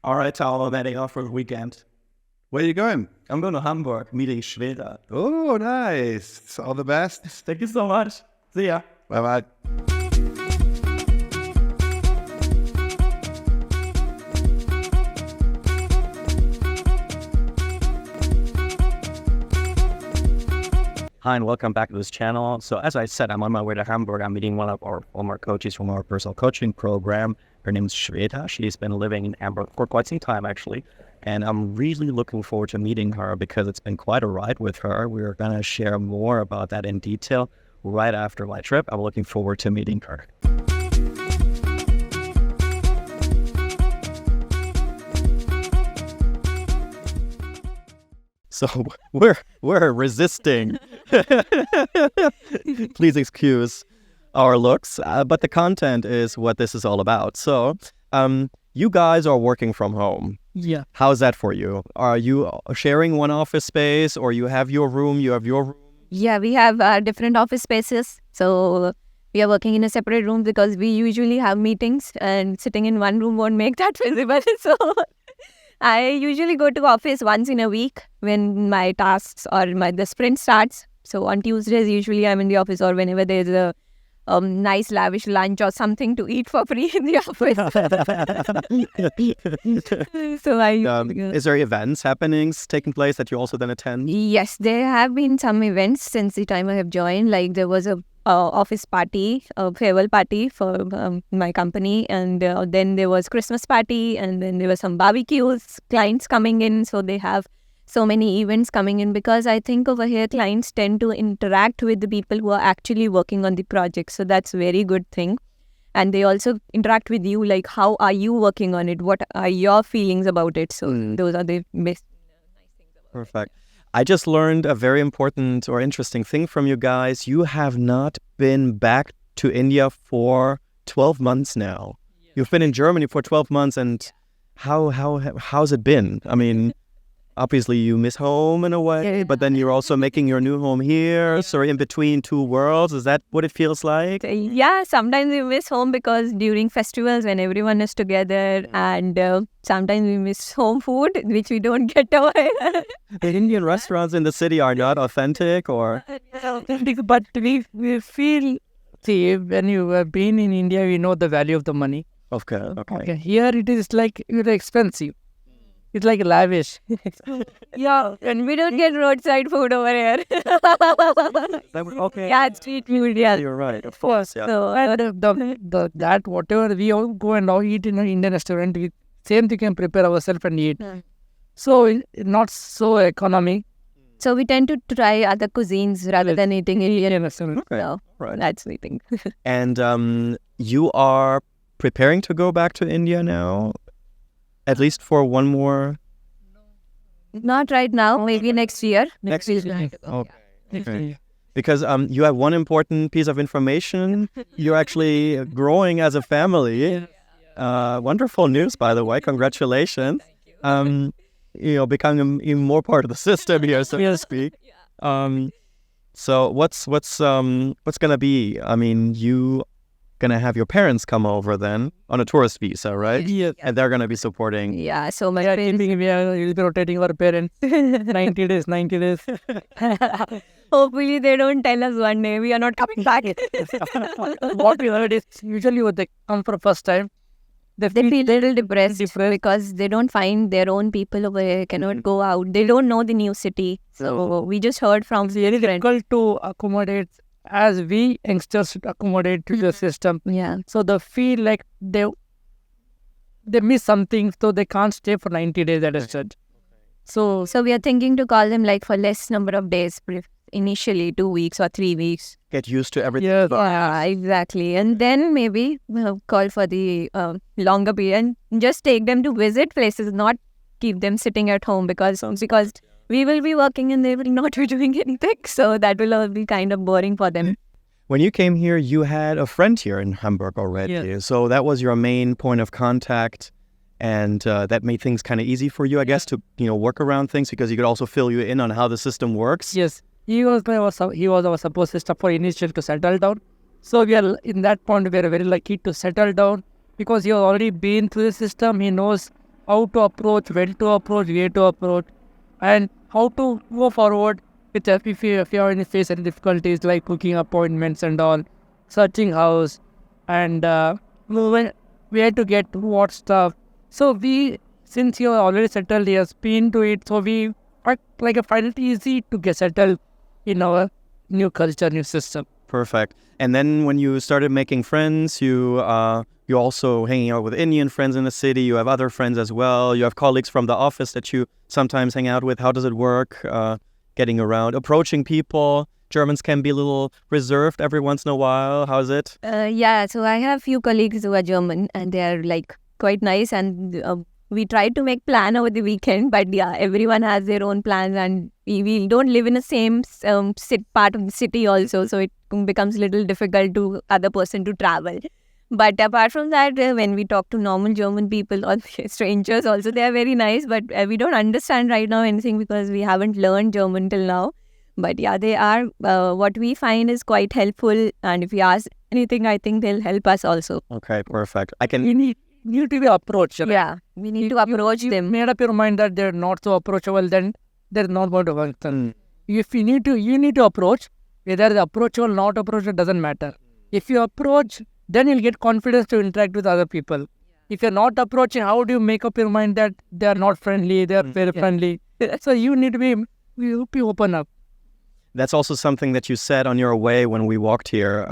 All right, I'm heading off for the weekend. Where are you going? I'm going to Hamburg, meeting Sheveta. Oh, nice. All the best. Thank you so much. See ya. Bye-bye. Hi, and welcome back to this channel. So as I said, I'm on my way to Hamburg. I'm meeting one of our former coaches from our personal coaching program. Her name is Sheveta. She's been living in Hamburg for quite some time, actually. And I'm really looking forward to meeting her because it's been quite a ride with her. We're going to share more about that in detail right after my trip. I'm looking forward to meeting her. So we're resisting. Please excuse our looks, but the content is what this is all about. So you guys are working from home. Yeah. How's that for you? Are you sharing one office space, or you have your room, Yeah, we have different office spaces. So we are working in a separate room because we usually have meetings and sitting in one room won't make that visible. So I usually go to office once in a week when my tasks or the sprint starts. So on Tuesdays, usually I'm in the office, or whenever there's a nice lavish lunch or something to eat for free in the office. So is there events taking place that you also then attend? Yes, there have been some events since the time I have joined. Like there was a office party, a farewell party for my company, and then there was Christmas party, and then there were some barbecues, clients coming in. So they have so many events coming in because I think over here clients tend to interact with the people who are actually working on the project. So that's a very good thing. And they also interact with you, like how are you working on it? What are your feelings about it? So those are the best nice things about Perfect. I just learned a very important or interesting thing from you guys. You have not been back to India for 12 months now. Yeah. You've been in Germany for 12 months, and how's it been? I mean, obviously you miss home in a way, but then you're also making your new home here. So in between two worlds, is that what it feels like? Yeah, sometimes we miss home because during festivals when everyone is together, and sometimes we miss home food, which we don't get away. The Indian restaurants in the city are not authentic, or? But we feel, see, when you have been in India, we know the value of the money. Okay. Here it is like expensive. It's like lavish. Yeah, and we don't get roadside food over here. Okay. Yeah, street food, yeah. You're right, of course. Yeah. So that whatever we all go and all eat in an Indian restaurant, we same thing can prepare ourselves and eat. So it's not so economic. So we tend to try other cuisines rather than eating Indian restaurant. Okay. So right. That's the thing. And you are preparing to go back to India now? At least for one more? Not right now, maybe next year. Next year. Okay. Because you have one important piece of information. You're actually growing as a family. Wonderful news, by the way. Congratulations. Becoming even more part of the system here, so to speak. So what's gonna be? I mean, you gonna have your parents come over then on a tourist visa, right? Yes. And they're gonna be supporting. Yeah, so my We will be rotating our parents 90 days. Hopefully they don't tell us one day we are not coming back. What we heard is usually when they come for the first time, they feel a little depressed because they don't find their own people over here, cannot go out. They don't know the new city. So we just heard from it's very difficult to accommodate as we youngsters should accommodate to the system. Yeah. So they feel like they miss something, so they can't stay for 90 days at a stretch. So we are thinking to call them like for less number of days, initially 2 weeks or 3 weeks. Get used to everything. Yeah, exactly. And then maybe call for the longer period and just take them to visit places, not keep them sitting at home because we will be working and they will not be doing anything. So that will all be kind of boring for them. When you came here, you had a friend here in Hamburg already. Yeah. So that was your main point of contact. And that made things kind of easy for you, I guess, to work around things because he could also fill you in on how the system works. Yes, he was our support system for initial to settle down. So we are in that point we are very lucky to settle down because he has already been through the system. He knows how to approach, when to approach, where to approach, and how to go forward with if you face any difficulties like booking appointments and all, searching house, and where to get what stuff. So since you're already settled, you're been to it, so we find it easy to get settled in our new culture, new system. Perfect. And then when you started making friends, you're also hanging out with Indian friends in the city. You have other friends as well. You have colleagues from the office that you sometimes hang out with. How does it work? Getting around, approaching people. Germans can be a little reserved every once in a while. How's it? Yeah, so I have few colleagues who are German and they are like quite nice, and we try to make plan over the weekend, but yeah, everyone has their own plans, and we don't live in the same part of the city also, so it becomes a little difficult to other person to travel. But apart from that, when we talk to normal German people or strangers also, they are very nice, but we don't understand right now anything because we haven't learned German till now. But yeah, they are, what we find is quite helpful, and if we ask anything, I think they'll help us also. Okay, perfect. You need to be approached. Right? Yeah, we need to approach them. You made up your mind that they're not so approachable, then they're not going to work. If you need to approach, whether the approachable or not approachable doesn't matter. If you approach, then you'll get confidence to interact with other people. If you're not approaching, how do you make up your mind that they are not friendly, they are very friendly? So you need to be open up. That's also something that you said on your way when we walked here.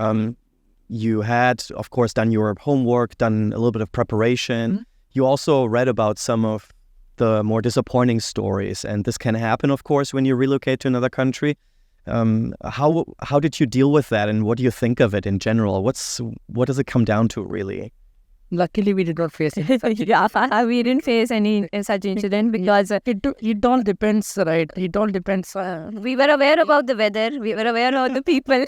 You had, of course, done your homework, done a little bit of preparation. Mm-hmm. You also read about some of the more disappointing stories, and this can happen, of course, when you relocate to another country. How did you deal with that, and what do you think of it in general? What does it come down to, really? Luckily, we did not face it. Yeah, we didn't face any such incident because it all depends, right? It all depends. We were aware about the weather. We were aware of the people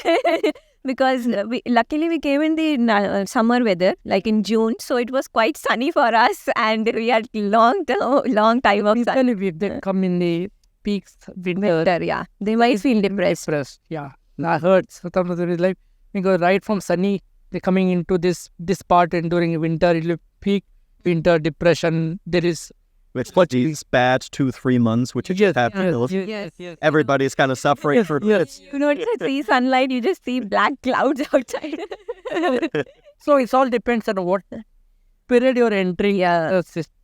because luckily we came in the summer weather, like in June, so it was quite sunny for us, and we had long time of sun. If they come in the peaks winter, yeah, they might feel depressed. Yeah, I heard sometimes it is like we go right from sunny. They're coming into this part, and during winter it will peak winter depression. There is these bad 2-3 months, which is happening. Yes. Everybody's kind of suffering for yes. You don't see sunlight; you just see black clouds outside. So it all depends on what period you're entering.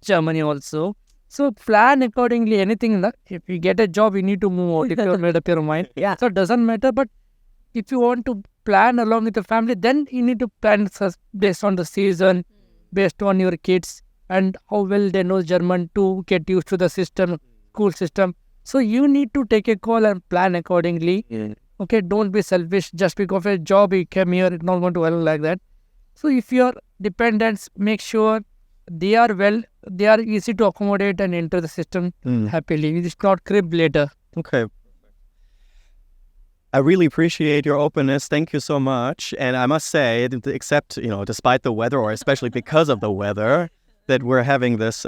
Germany also. So plan accordingly. Anything if you get a job, you need to move out if you're made up your mind. So it doesn't matter. But if you want to plan along with the family, then you need to plan based on the season, based on your kids and how well they know German to get used to the system, school system. So you need to take a call and plan accordingly. Okay, don't be selfish just because of a job you came here. It's not going to work like that. So if your dependents, make sure they are easy to accommodate and enter the system happily. It's not crib later. Okay. I really appreciate your openness. Thank you so much. And I must say, except, despite the weather, or especially because of the weather, that we're having this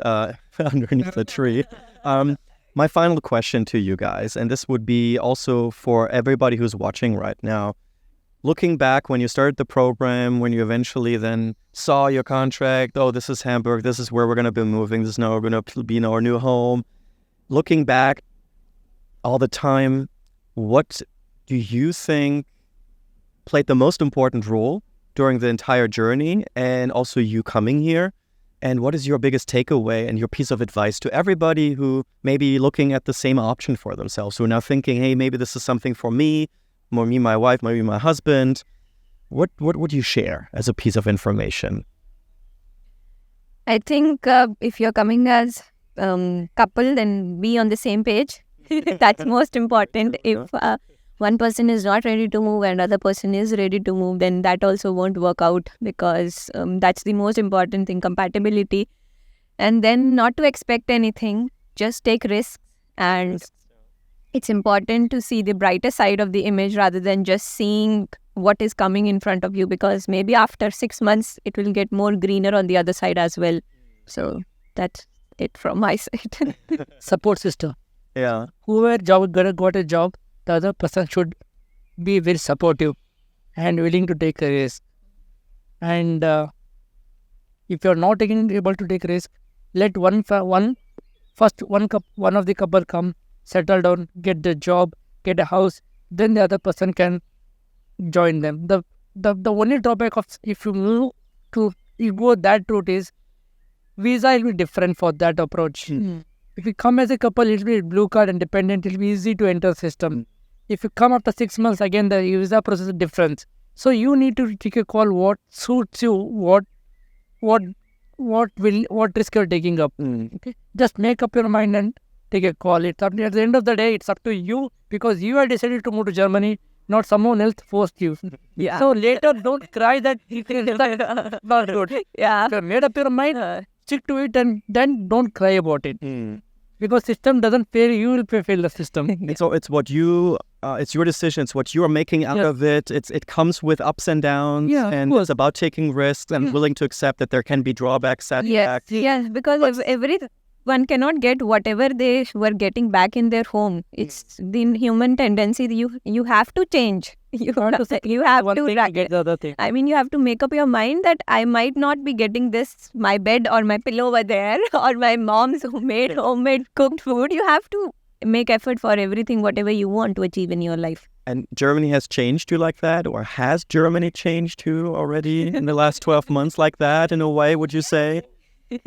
underneath the tree. My final question to you guys, and this would be also for everybody who's watching right now. Looking back when you started the program, when you eventually then saw your contract, oh, this is Hamburg, this is where we're going to be moving, this is now going to be in our new home. Looking back all the time, what do you think played the most important role during the entire journey and also you coming here? And what is your biggest takeaway and your piece of advice to everybody who may be looking at the same option for themselves, who are now thinking, hey, maybe this is something for me, my wife, maybe my husband? What would you share as a piece of information? I think if you're coming as couple, then be on the same page. That's most important. If one person is not ready to move and other person is ready to move, then that also won't work out, because that's the most important thing, compatibility. And then not to expect anything, just take risks. And it's important to see the brighter side of the image rather than just seeing what is coming in front of you, because maybe after 6 months, it will get more greener on the other side as well. So that's it from my side. Support system. Yeah. Whoever got a job, the other person should be very supportive and willing to take a risk. And if you're not able to take risk, let one of the couple come, settle down, get the job, get a house, then the other person can join them. The only drawback of if you go that route is visa will be different for that approach. If you come as a couple, it will be blue card and dependent. It will be easy to enter system. If you come after 6 months, again the visa process is different. So you need to take a call. What suits you? What risk you're taking up? Okay, just make up your mind and take a call. It's up at the end of the day. It's up to you because you are decided to move to Germany, not someone else forced you. Yeah. So later, don't cry that it is not good. Yeah. If you made up your mind, stick to it, and then don't cry about it. Because system doesn't fail, you will fail the system. It's what you, it's your decision. It's what you are making out of it. It comes with ups and downs, and it's about taking risks and willing to accept that there can be drawbacks, setbacks. Yes, because everyone cannot get whatever they were getting back in their home. It's the human tendency. You have to change. You have to get the other thing. I mean, you have to make up your mind that I might not be getting this, my bed or my pillow over there, or my mom's homemade cooked food. You have to make effort for everything, whatever you want to achieve in your life. And Germany has changed you like that? Or has Germany changed you already in the last 12 months like that, in a way, would you say?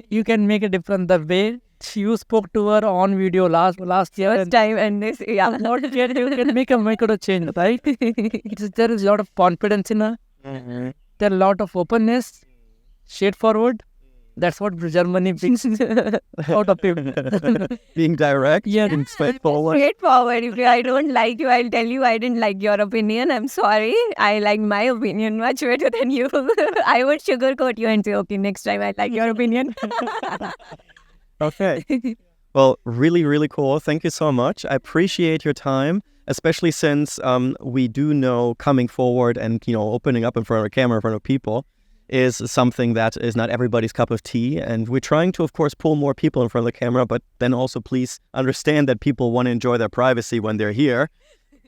You can make a difference. The way you spoke to her on video last year. First time and this, yeah. Not yet, you can make a change, right? There is a lot of confidence in her. There are a lot of openness, straightforward. That's what Germany brings out of people. Being direct, being straightforward. Straightforward. If I don't like you, I'll tell you I didn't like your opinion. I'm sorry. I like my opinion much better than you. I would sugarcoat you and say, okay, next time I like your opinion. Okay. Well, really, really cool. Thank you so much. I appreciate your time, especially since we do know coming forward and, opening up in front of a camera, in front of people, is something that is not everybody's cup of tea. And we're trying to, of course, pull more people in front of the camera, but then also please understand that people want to enjoy their privacy when they're here.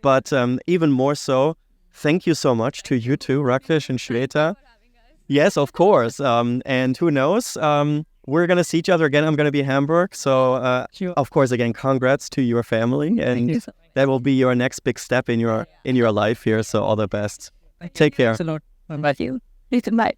But even more so, thank you so much to you two, Rakesh and Sheveta. Yes, of course. And who knows? We're going to see each other again. I'm going to be in Hamburg. So, of course, again, congrats to your family. And that will be your next big step in your life here. So all the best. Take care. Thanks a lot. Bye. Thank you. Bye.